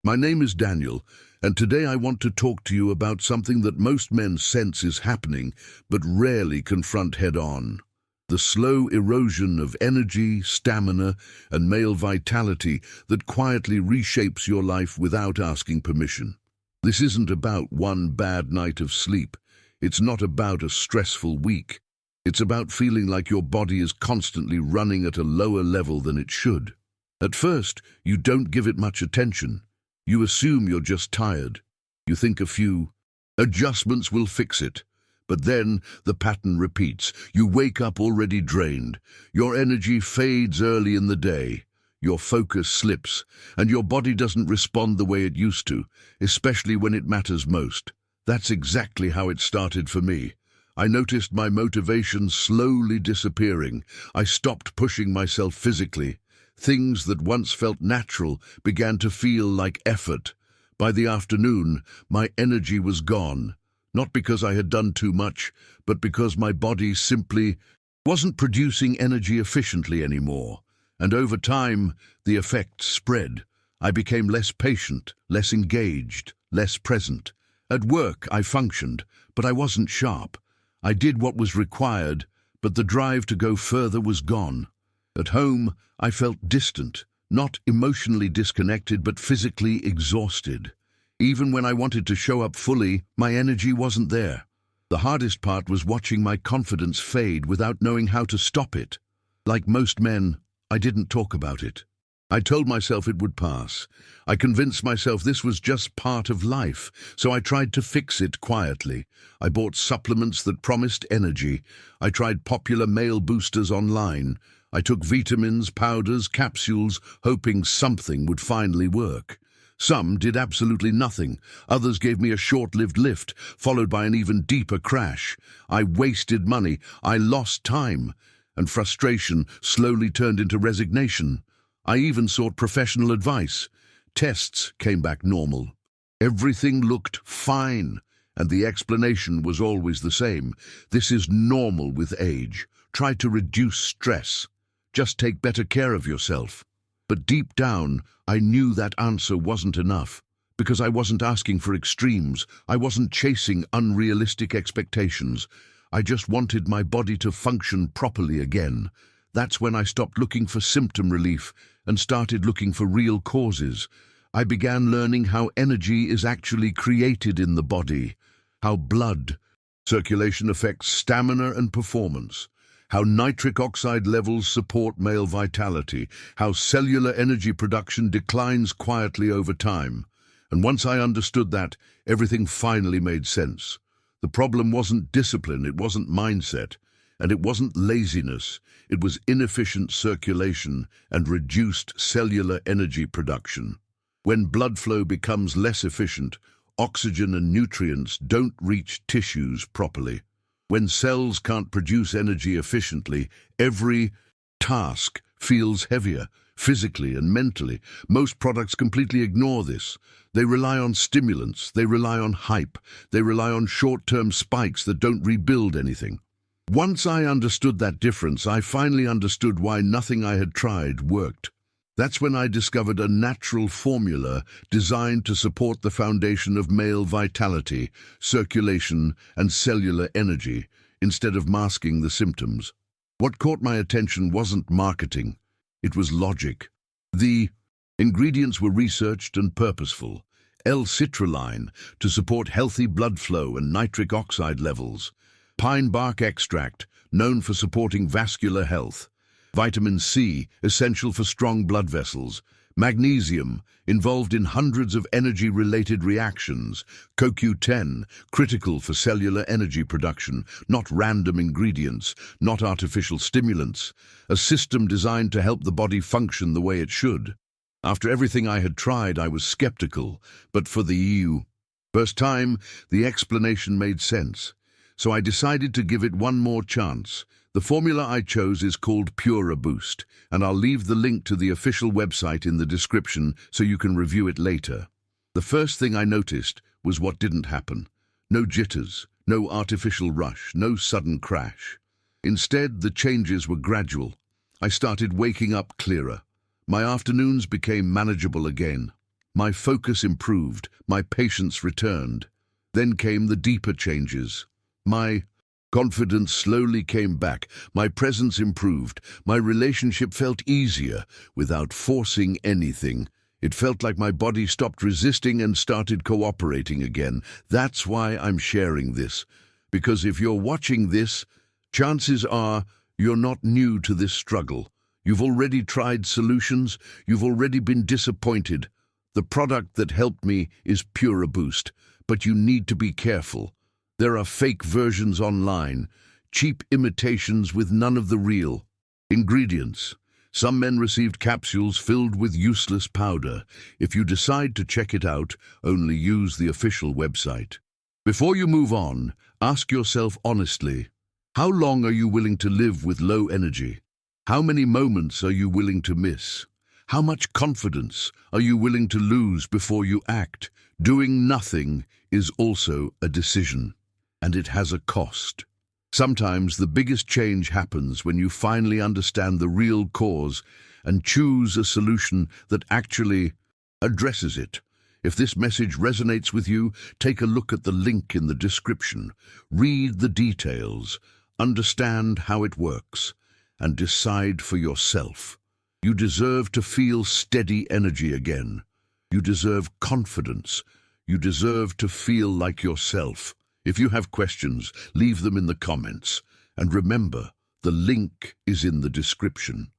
My name is Daniel, and today I want to talk to you about something that most men sense is happening, but rarely confront head-on. The slow erosion of energy, stamina, and male vitality that quietly reshapes your life without asking permission. This isn't about one bad night of sleep. It's not about a stressful week. It's about feeling like your body is constantly running at a lower level than it should. At first, you don't give it much attention. You assume you're just tired. You think a few adjustments will fix it. But then the pattern repeats. You wake up already drained. Your energy fades early in the day. Your focus slips, and your body doesn't respond the way it used to, especially when it matters most. That's exactly how it started for me. I noticed my motivation slowly disappearing. I stopped pushing myself physically. Things that once felt natural began to feel like effort. By the afternoon, my energy was gone. Not because I had done too much, but because my body simply wasn't producing energy efficiently anymore. And over time, the effects spread. I became less patient, less engaged, less present. At work, I functioned, but I wasn't sharp. I did what was required, but the drive to go further was gone. At home, I felt distant, not emotionally disconnected, but physically exhausted. Even when I wanted to show up fully, my energy wasn't there. The hardest part was watching my confidence fade without knowing how to stop it. Like most men, I didn't talk about it. I told myself it would pass. I convinced myself this was just part of life, so I tried to fix it quietly. I bought supplements that promised energy. I tried popular male boosters online. I took vitamins, powders, capsules, hoping something would finally work. Some did absolutely nothing. Others gave me a short-lived lift, followed by an even deeper crash. I wasted money. I lost time. And frustration slowly turned into resignation. I even sought professional advice. Tests came back normal. Everything looked fine, and the explanation was always the same. This is normal with age. Try to reduce stress. Just take better care of yourself. But deep down, I knew that answer wasn't enough, because I wasn't asking for extremes. I wasn't chasing unrealistic expectations. I just wanted my body to function properly again. That's when I stopped looking for symptom relief and started looking for real causes. I began learning how energy is actually created in the body, how blood circulation affects stamina and performance, how nitric oxide levels support male vitality, how cellular energy production declines quietly over time. And once I understood that, everything finally made sense. The problem wasn't discipline, it wasn't mindset, and it wasn't laziness. It was inefficient circulation and reduced cellular energy production. When blood flow becomes less efficient, oxygen and nutrients don't reach tissues properly. When cells can't produce energy efficiently, every task feels heavier, physically and mentally. Most products completely ignore this. They rely on stimulants, they rely on hype, they rely on short-term spikes that don't rebuild anything. Once I understood that difference, I finally understood why nothing I had tried worked. That's when I discovered a natural formula designed to support the foundation of male vitality, circulation, and cellular energy, instead of masking the symptoms. What caught my attention wasn't marketing, it was logic. The ingredients were researched and purposeful. L-citrulline to support healthy blood flow and nitric oxide levels. Pine bark extract, known for supporting vascular health. Vitamin C, essential for strong blood vessels. Magnesium, involved in hundreds of energy-related reactions. CoQ10, critical for cellular energy production, not random ingredients, not artificial stimulants. A system designed to help the body function the way it should. After everything I had tried, I was skeptical, but for the first time, the explanation made sense. So I decided to give it one more chance. The formula I chose is called Pura Boost, and I'll leave the link to the official website in the description so you can review it later. The first thing I noticed was what didn't happen. No jitters, no artificial rush, no sudden crash. Instead, the changes were gradual. I started waking up clearer. My afternoons became manageable again. My focus improved, my patience returned. Then came the deeper changes. My confidence slowly came back, my presence improved, my relationship felt easier without forcing anything. It felt like my body stopped resisting and started cooperating again. That's why I'm sharing this. Because if you're watching this, chances are you're not new to this struggle. You've already tried solutions, you've already been disappointed. The product that helped me is Pura Boost, but you need to be careful. There are fake versions online, cheap imitations with none of the real ingredients. Some men received capsules filled with useless powder. If you decide to check it out, only use the official website. Before you move on, ask yourself honestly, how long are you willing to live with low energy? How many moments are you willing to miss? How much confidence are you willing to lose before you act? Doing nothing is also a decision, and it has a cost. Sometimes the biggest change happens when you finally understand the real cause and choose a solution that actually addresses it. If this message resonates with you, take a look at the link in the description. Read the details, understand how it works, and decide for yourself. You deserve to feel steady energy again. You deserve confidence. You deserve to feel like yourself. If you have questions, leave them in the comments. And remember, the link is in the description.